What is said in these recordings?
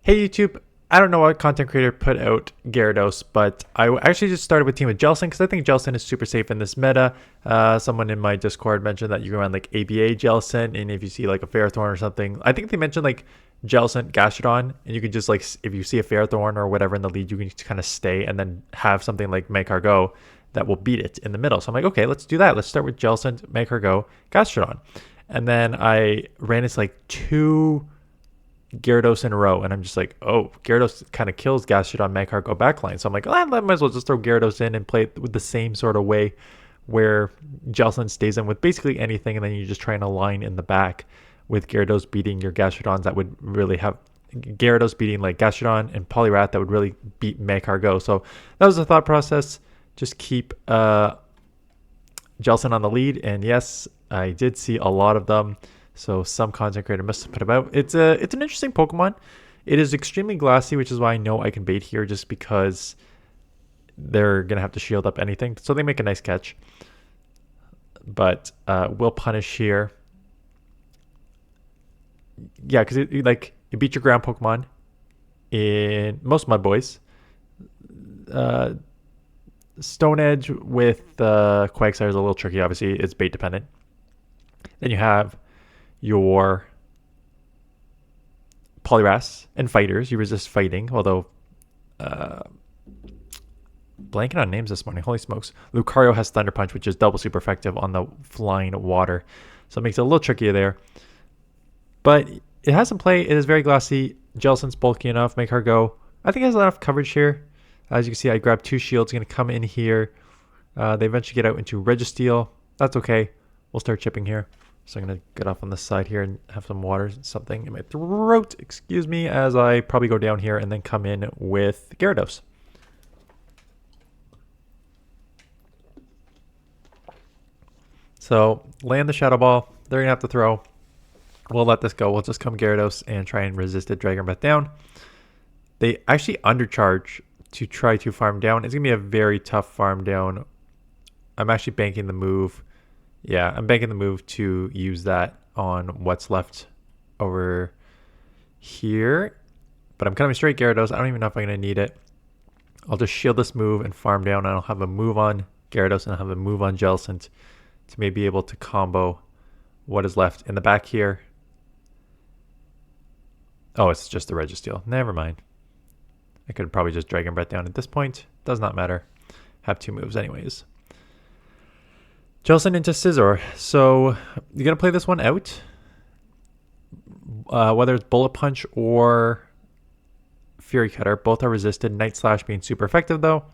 Hey YouTube, I don't know what content creator put out Gyarados, but I actually just started with team with Jellicent because I think Jellicent is super safe in this meta. Someone in my Discord mentioned that you can run like ABA Jellicent, and if you see like a Ferrothorn or something, I think they mentioned like Jellicent Gastradon, and you can just like if you see a Ferrothorn or whatever in the lead, you can just kind of stay and then have something like Make Her Go that will beat it in the middle. So I'm like, okay, let's do that. Let's start with Jellicent, Make Her Go, Gastradon, and then I ran into like two Gyarados in a row, and I'm just like, oh, Gyarados kind of kills Gastrodon Magcar go backline. So I'm like, I might as well just throw Gyarados in and play it with the same sort of way where Jellicent stays in with basically anything, and then you just try and align in the back with Gyarados beating your Gastrodons that would really have Gyarados beating like Gastrodon and Poliwrath that would really beat Magcar Go. So that was the thought process. Just keep Jellicent on the lead, and yes, I did see a lot of them. So some content creator must have put about. It's an interesting Pokemon. It is extremely glassy, which is why I know I can bait here just because they're going to have to shield up anything. So they make a nice catch. But we'll punish here. Yeah, because it beat your ground Pokemon in most of my boys. Stone Edge with Quagsire is a little tricky. Obviously, it's bait dependent. Then you have your Poliwraths and fighters. You resist fighting, although blanking on names this morning. Holy smokes. Lucario has Thunder Punch, which is double super effective on the flying water. So it makes it a little trickier there. But it has some play. It is very glassy. Jellicent's bulky enough. Make her go. I think it has enough coverage here. As you can see, I grabbed two shields. Going to come in here. They eventually get out into Registeel. That's okay. We'll start chipping here. So I'm going to get off on the side here and have some water, something in my throat, excuse me, as I probably go down here and then come in with Gyarados. So land the Shadow Ball. They're going to have to throw. We'll let this go. We'll just come Gyarados and try and resist it, Dragon Breath down. They actually undercharge to try to farm down. It's going to be a very tough farm down. I'm actually banking the move. Yeah, I'm banking the move to use that on what's left over here. But I'm coming straight Gyarados. I don't even know if I'm going to need it. I'll just shield this move and farm down. I'll have a move on Gyarados and I'll have a move on Jellicent to maybe be able to combo what is left in the back here. Oh, it's just the Registeel. Never mind. I could probably just Dragon Breath down at this point. Does not matter. Have two moves anyways. Jellicent into Scizor. So you're going to play this one out. Whether it's Bullet Punch or Fury Cutter, both are resisted. Night Slash being super effective though.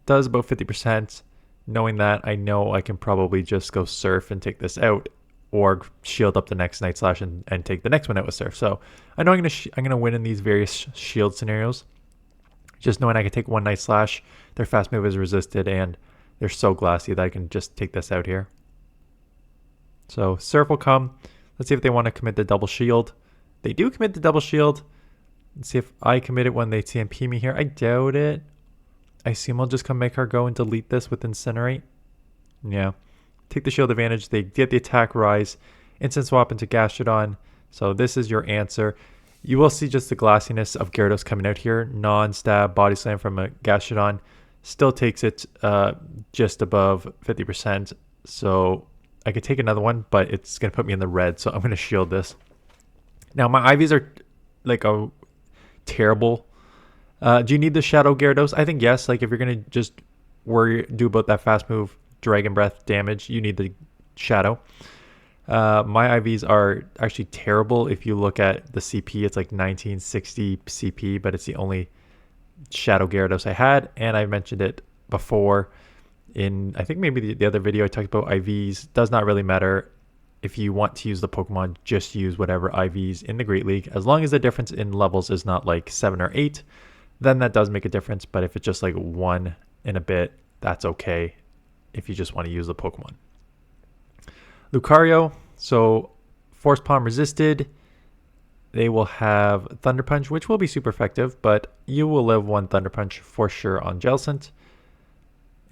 Does about 50%. Knowing that, I know I can probably just go Surf and take this out, or shield up the next Night Slash and take the next one out with Surf. So I know I'm gonna win in these various shield scenarios. Just knowing I can take one Night Slash, their fast move is resisted, and they're so glassy that I can just take this out here. So Surf will come. Let's see if they want to commit the double shield. They do commit the double shield. Let's see if I commit it when they TMP me here. I doubt it. I assume I'll just come Make Her Go and delete this with Incinerate. Yeah. Take the shield advantage. They get the attack rise. Instant swap into Gastradon. So this is your answer. You will see just the glassiness of Gyarados coming out here. Non-stab body slam from a Gastrodon. Still takes it just above 50%. So I could take another one, but it's going to put me in the red. So I'm going to shield this. Now my IVs are like a terrible. Do you need the Shadow Gyarados? I think yes. Like if you're going to just do about that fast move, Dragon Breath damage, you need the Shadow. My IVs are actually terrible. If you look at the CP, it's like 1960 CP, but it's the only Shadow Gyarados I had, and I mentioned it before in I think maybe the other video I talked about IVs. Does not really matter if you want to use the Pokemon, just use whatever IVs in the Great League, as long as the difference in levels is not like 7 or 8, then that does make a difference. But if it's just like 1 and a bit, that's okay if you just want to use the Pokemon. Lucario, so Force Palm resisted. They will have Thunder Punch, which will be super effective, but you will live one Thunder Punch for sure on Jellicent.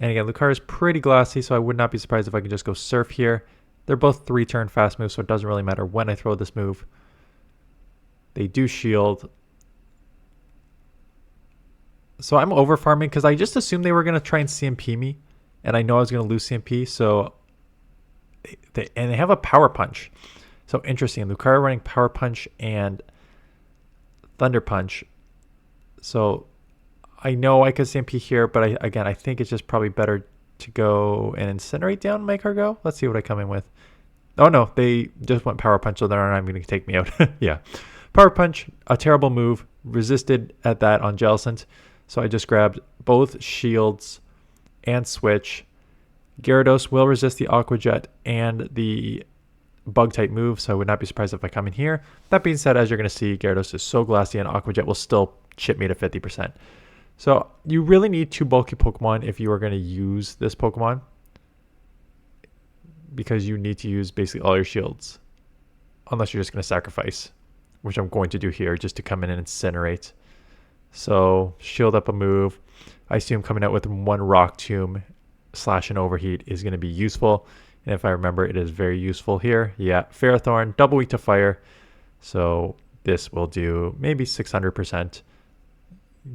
And again, Lucario is pretty glassy, so I would not be surprised if I could just go Surf here. They're both 3-turn fast moves, so it doesn't really matter when I throw this move. They do shield. So I'm over farming because I just assumed they were going to try and CMP me. And I know I was going to lose CMP. So they have a Power Punch. So interesting. Lucario running Power Punch and Thunder Punch. So I know I could CMP here. But I think it's just probably better to go and Incinerate down my Cargo. Let's see what I come in with. Oh no, they just went Power Punch. So they're not even going to take me out. Yeah. Power Punch, a terrible move. Resisted at that on Jellicent. So I just grabbed both shields and switch. Gyarados will resist the Aqua Jet and the Bug type move, so I would not be surprised if I come in here. That being said, as you're going to see, Gyarados is so glassy and Aqua Jet will still chip me to 50%. So you really need two bulky Pokemon if you are going to use this Pokemon, because you need to use basically all your shields, unless you're just going to sacrifice, which I'm going to do here just to come in and Incinerate. So shield up a move. I assume coming out with one Rock Tomb / an Overheat is going to be useful. And if I remember, it is very useful here. Yeah, Ferrothorn, double weak to fire. So this will do maybe 600%.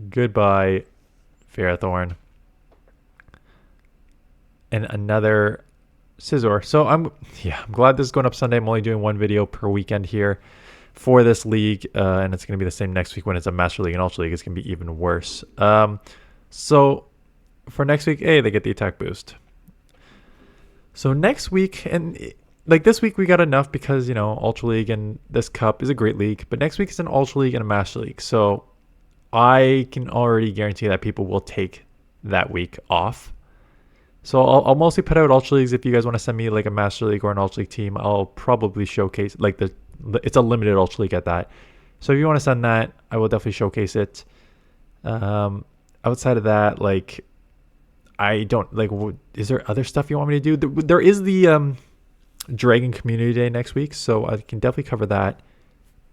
Goodbye, Ferrothorn. And another Scizor. So I'm glad this is going up Sunday. I'm only doing one video per weekend here for this league, and it's going to be the same next week when it's a Master League and Ultra League. It's going to be even worse. So for next week, they get the attack boost. So next week, and like this week we got enough because, you know, Ultra League and this Cup is a great league, but next week is an Ultra League and a Master League. So I can already guarantee that people will take that week off. So I'll mostly put out Ultra Leagues. If you guys want to send me like a Master League or an Ultra League team, I'll probably showcase like it's a limited Ultra League at that. So if you want to send that, I will definitely showcase it. Outside of that, like, I don't like. Is there other stuff you want me to do? There is the Dragon Community Day next week, so I can definitely cover that.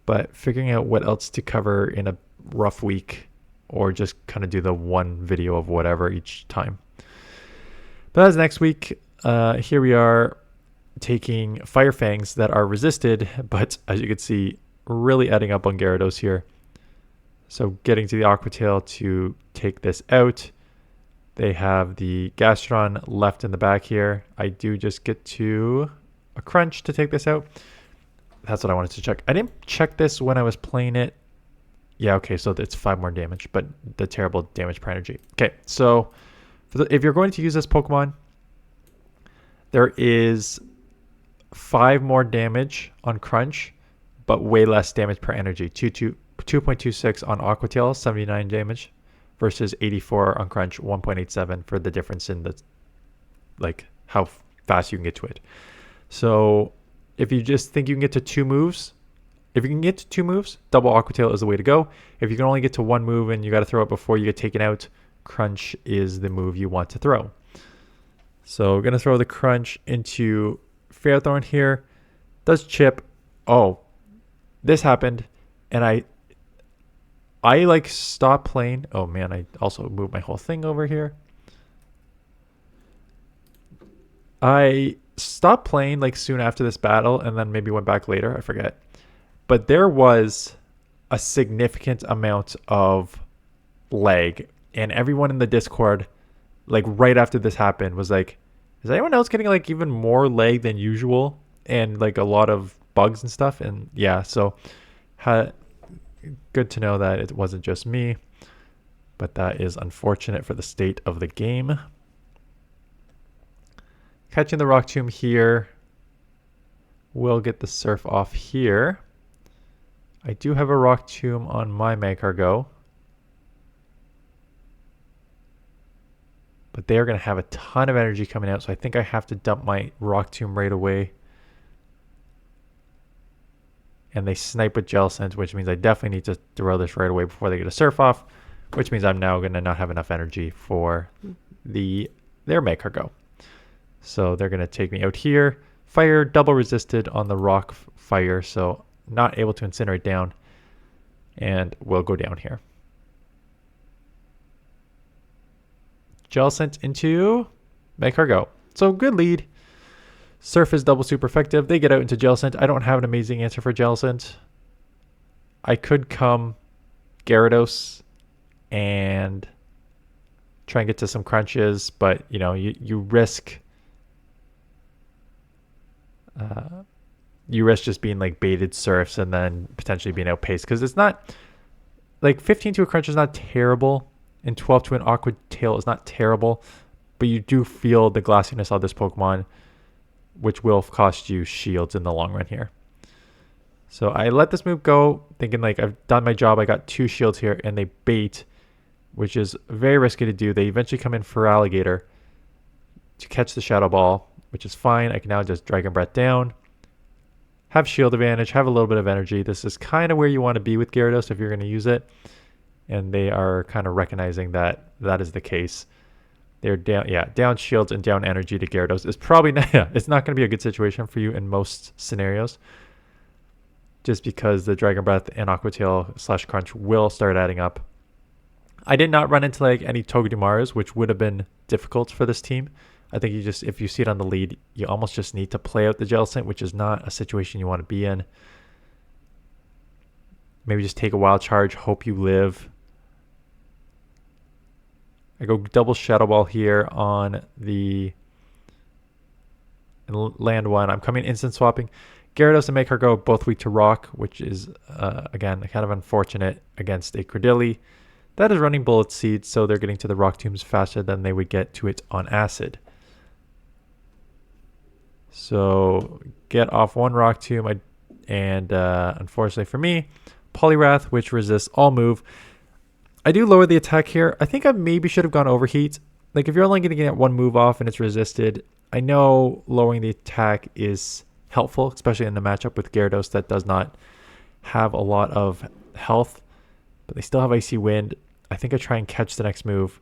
But figuring out what else to cover in a rough week, or just kind of do the one video of whatever each time. But that's next week. Here we are taking Fire Fangs that are resisted, but as you can see, really adding up on Gyarados here. So getting to the Aqua Tail to take this out. They have the Gastradon left in the back here. I do just get to a Crunch to take this out. That's what I wanted to check. I didn't check this when I was playing it. Yeah, okay, so it's 5 more damage, but the terrible damage per energy. Okay, so if you're going to use this Pokemon, there is 5 more damage on Crunch, but way less damage per energy. 2.26 on Aqua Tail, 79 damage, versus 84 on Crunch, 1.87 for the difference in the, like, how fast you can get to it. So if you just think you can get to 2 moves, if you can get to 2 moves, double Aqua Tail is the way to go. If you can only get to 1 move and you got to throw it before you get taken out, Crunch is the move you want to throw. So we're going to throw the Crunch into Ferrothorn here. Does chip. Oh, this happened. And I like stopped playing. Oh man, I also moved my whole thing over here. I stopped playing like soon after this battle and then maybe went back later. I forget. But there was a significant amount of lag. And everyone in the Discord, like right after this happened, was like, is anyone else getting like even more lag than usual? And like a lot of bugs and stuff. And yeah, so good to know that it wasn't just me. But that is unfortunate for the state of the game. Catching the Rock Tomb here. We'll get the Surf off here. I do have a Rock Tomb on my Magcargo. But they are going to have a ton of energy coming out, so I think I have to dump my Rock Tomb right away. And they snipe with Jellicent, which means I definitely need to throw this right away before they get a Surf off, which means I'm now going to not have enough energy for their Magcargo. So they're going to take me out here. Fire double resisted on the Rock Fire, so not able to Incinerate down. And we'll go down here. Jellicent into Magcargo. So good lead. Surf is double super effective. They get out into Jellicent. I don't have an amazing answer for Jellicent. I could come Gyarados and try and get to some crunches, but you know, you risk just being like baited surfs and then potentially being outpaced, because it's not like 15 to a crunch is not terrible, and 12 to an Aqua Tail is not terrible, but you do feel the glassiness of this Pokemon, which will cost you shields in the long run here. So I let this move go, thinking like I've done my job. I got 2 shields here, and they bait, which is very risky to do. They eventually come in for Alligator to catch the Shadow Ball, which is fine. I can now just Dragon Breath down, have shield advantage, have a little bit of energy. This is kind of where you want to be with Gyarados if you're going to use it. And they are kind of recognizing that that is the case. They're down, down shields and down energy to Gyarados is probably not, it's not going to be a good situation for you in most scenarios, just because the Dragon Breath and Aqua Tail / Crunch will start adding up. I did not run into like any Togedemaras, which would have been difficult for this team. I think you just, if you see it on the lead, you almost just need to play out the Jellicent, which is not a situation you want to be in. Maybe just take a Wild Charge, hope you live. I go double Shadow Ball here on the land 1. I'm coming instant swapping Gyarados and make her go both weak to Rock, which is, again, kind of unfortunate against a Credilli that is running Bullet Seed, so they're getting to the Rock Tombs faster than they would get to it on Acid. So get off 1 Rock Tomb, and unfortunately for me, Poliwrath, which resists all move. I do lower the attack here. I think I maybe should have gone Overheat. Like if you're only going to get 1 move off and it's resisted, I know lowering the attack is helpful, especially in the matchup with Gyarados that does not have a lot of health, but they still have Icy Wind. I think I try and catch the next move,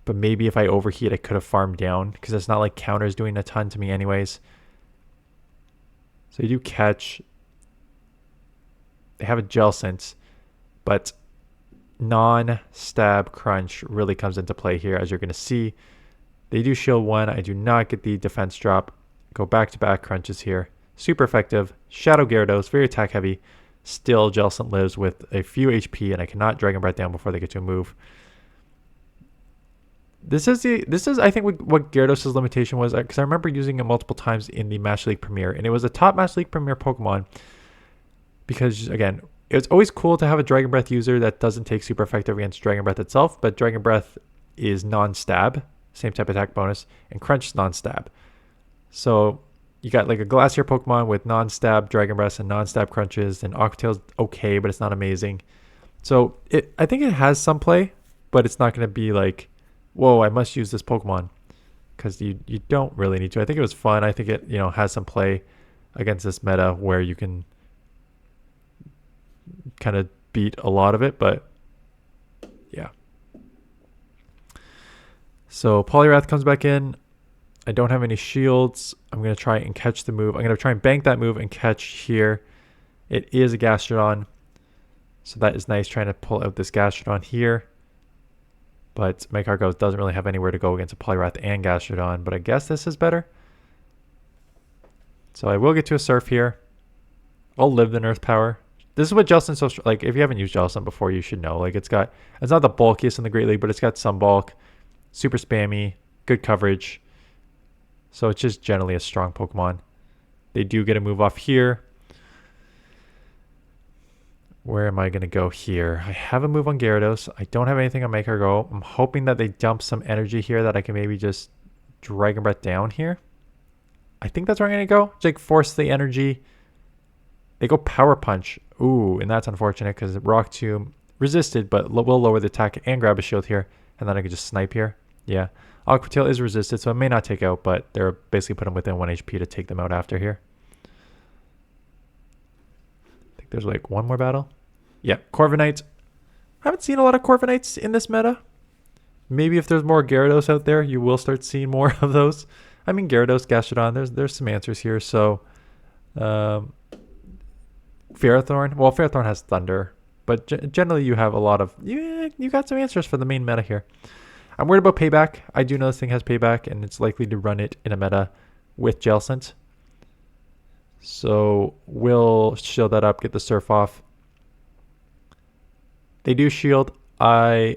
but maybe if I Overheat, I could have farmed down, because it's not like counters doing a ton to me anyways. So you do catch. They have a Jellicent, but non-stab crunch really comes into play here, as you're going to see. They do shield 1. I do not get the defense drop. Go back-to-back crunches here. Super effective. Shadow Gyarados, very attack heavy. Still, Jellicent lives with a few HP, and I cannot Dragon Breath down before they get to a move. This is I think what Gyarados' limitation was, because I remember using it multiple times in the Master League Premier, and it was a top Master League Premier Pokemon, because again, it's always cool to have a Dragon Breath user that doesn't take super effective against Dragon Breath itself, but Dragon Breath is non-stab, same type attack bonus, and Crunch is non-stab. So you got like a Glacier Pokemon with non-stab Dragon Breath and non-stab Crunches, and Aqua Tail's okay, but it's not amazing. So I think it has some play, but it's not going to be like, whoa, I must use this Pokemon, because you don't really need to. I think it was fun. I think it has some play against this meta where you can kind of beat a lot of it, but yeah. So Poliwrath comes back in. I don't have any shields. I'm going to try and catch the move. I'm going to try and bank that move and catch here. It is a Gastradon, so that is nice, trying to pull out this Gastradon here. But Magikarp doesn't really have anywhere to go against a Poliwrath and Gastrodon, but I guess this is better. So I will get to a Surf here. I'll live the Earth Power. This is what Jellicent's so like. If you haven't used Jellicent before, you should know. Like it's not the bulkiest in the Great League, but it's got some bulk, super spammy, good coverage. So it's just generally a strong Pokemon. They do get a move off here. Where am I going to go here? I have a move on Gyarados. I don't have anything on Magikarp. I'm hoping that they dump some energy here that I can maybe just Dragon Breath down here. I think that's where I'm going to go. Just like force the energy. They go Power Punch. Ooh, and that's unfortunate because Rock Tomb resisted, but will lower the attack and grab a shield here. And then I can just snipe here. Yeah. Aqua Tail is resisted, so it may not take out, but they're basically put them within 1 HP to take them out after here. I think there's like one more battle. Yeah, Corviknight. I haven't seen a lot of Corviknights in this meta. Maybe if there's more Gyarados out there, you will start seeing more of those. I mean, Gyarados, Gastrodon, there's some answers here. So, Ferrothorn. Well, Ferrothorn has Thunder, but generally you have a lot of... Yeah, you got some answers for the main meta here. I'm worried about Payback. I do know this thing has Payback, and it's likely to run it in a meta with Jellicent. So we'll shield that up, get the Surf off. They do shield. I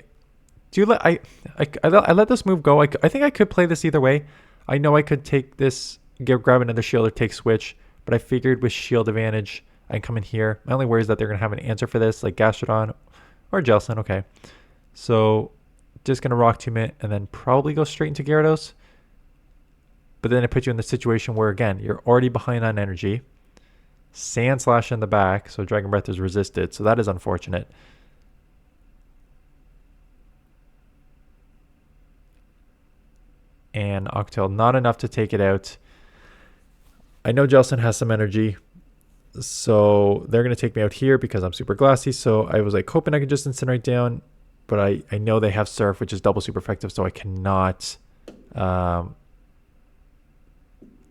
let this move go. I think I could play this either way. I know I could take this, grab another shield or take switch, but I figured with shield advantage, I can come in here. My only worry is that they're going to have an answer for this, like Gastradon or Jellicent. Okay. So just going to Rock Tomb it and then probably go straight into Gyarados. But then it puts you in the situation where, again, you're already behind on energy. Sandslash in the back, so Dragon Breath is resisted. So that is unfortunate. And Octoil, not enough to take it out. I know Jellicent has some energy. So they're going to take me out here because I'm super glassy. So I was like hoping I could just incinerate down. But I know they have Surf, which is double super effective. So I cannot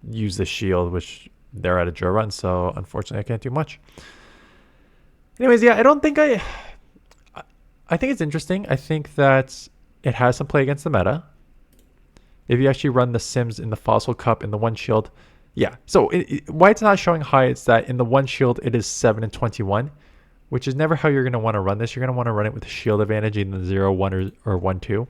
use the shield, which they're at a draw run. So unfortunately, I can't do much. Anyways, yeah, I don't think I think it's interesting. I think that it has some play against the meta. If you actually run the Sims in the Fossil Cup in the one shield, yeah. So why it's not showing high, it's that in the one shield, it is 7 and 21, which is never how you're going to want to run this. You're going to want to run it with a shield advantage in the 0, 1, or 1, 2.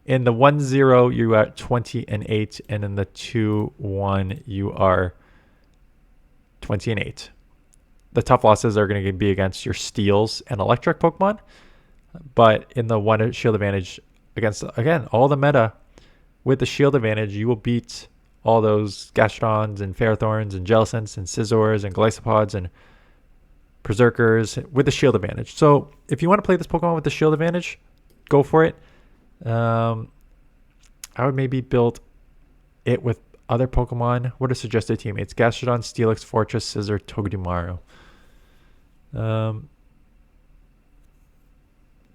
In the 1, 0, you are at 20 and 8, and in the 2, 1, you are 20 and 8. The tough losses are going to be against your Steels and Electric Pokemon, but in the 1 shield advantage against, again, all the meta, with the shield advantage, you will beat all those Gastrodons and Ferrothorns and Jellicents and Scizors and Glycopods and Berserkers with the shield advantage. So if you want to play this Pokemon with the shield advantage, go for it. I would maybe build it with other Pokemon. What are suggested teammates? Gastrodon, Steelix, Fortress, Scizor, Togedemaru.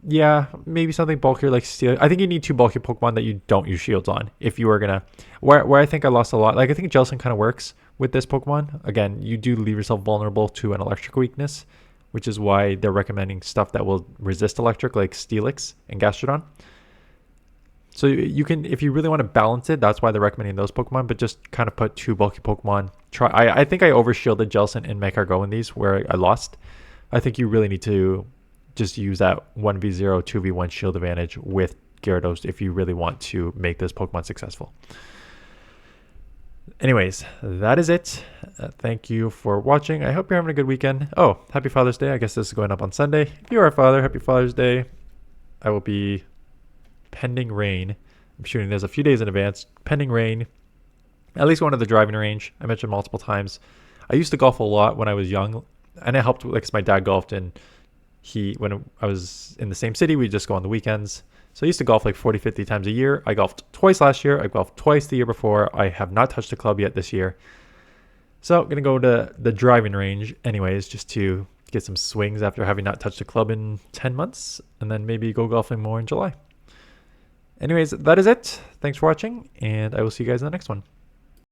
Yeah, maybe something bulkier like Steel. I think you need 2 bulky Pokemon that you don't use shields on if you are gonna. Where I think I lost a lot. Like I think Jellicent kind of works with this Pokemon. Again, you do leave yourself vulnerable to an electric weakness, which is why they're recommending stuff that will resist electric, like Steelix and Gastrodon. So you can, if you really want to balance it, that's why they're recommending those Pokemon. But just kind of put 2 bulky Pokemon. I think I overshielded Jellicent in Make Our Go in these where I lost. I think you really need to just use that 1v0, 2v1 shield advantage with Gyarados if you really want to make this Pokemon successful. Anyways, that is it. Thank you for watching. I hope you're having a good weekend. Oh, happy Father's Day. I guess this is going up on Sunday. If you are a father, happy Father's Day. I will be pending rain. I'm shooting this a few days in advance. Pending rain. At least going to the driving range. I mentioned multiple times. I used to golf a lot when I was young. And it helped, like, my dad golfed, and when I was in the same city, we'd just go on the weekends. So I used to golf like 40, 50 times a year. I golfed twice last year. I golfed twice the year before. I have not touched a club yet this year. So I'm going to go to the driving range anyways, just to get some swings after having not touched a club in 10 months. And then maybe go golfing more in July. Anyways, that is it. Thanks for watching, and I will see you guys in the next one.